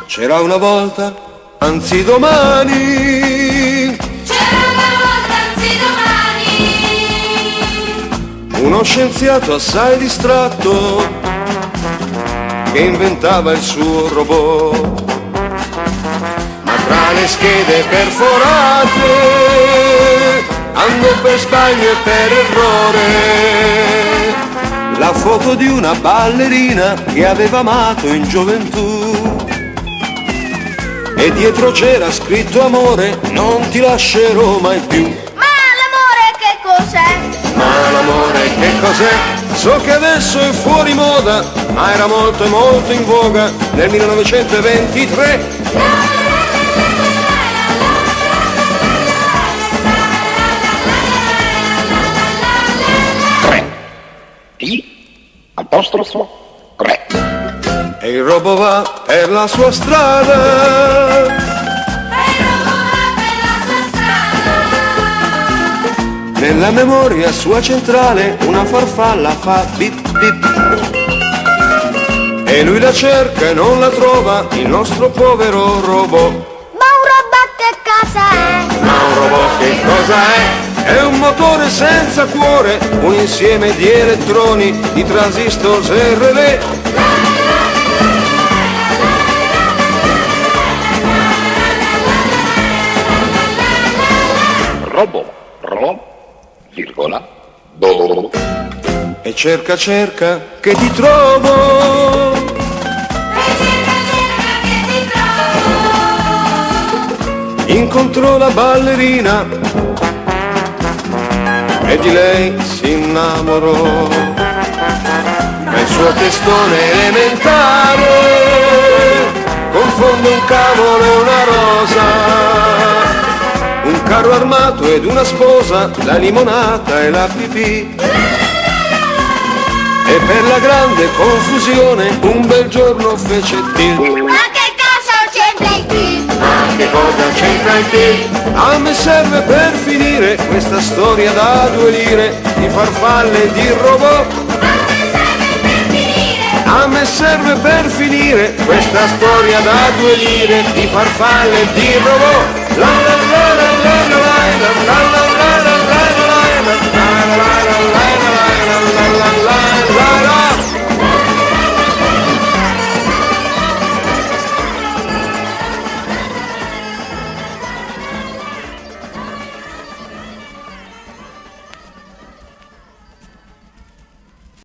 C'era una volta, anzi domani, c'era una volta, anzi domani, uno scienziato assai distratto che inventava il suo robot. Ma tra le schede perforate andò per sbaglio e per errore la foto di una ballerina che aveva amato in gioventù. E dietro c'era scritto amore, non ti lascerò mai più. ma l'amore che cos'è? Ma l'amore che cos'è? So che adesso è fuori moda, ma era molto e molto in voga nel 1923. Apostrofo re. E il robot va per la sua strada, nella memoria sua centrale una farfalla fa bip bip. E lui la cerca e non la trova, il nostro povero robot. Ma un robot che cosa è? Ma un robot che cosa è? È un motore senza cuore, un insieme di elettroni, di transistor e relè. Robo, virgola, do. E cerca che ti trovo. Incontrò la ballerina e di lei si innamorò. Ma il suo testone elementare confonde un cavolo e una rosa, un carro armato ed una sposa, la limonata e la pipì. E per la grande confusione un bel giorno fece tilt. Ma che cosa c'entra il film? Ma che cosa c'entra il tilt? A me serve per finire questa storia da 2 lire di farfalle e di robot. A me serve per finire questa storia da 2 lire di farfalle e di robot. La la la la la la la la la.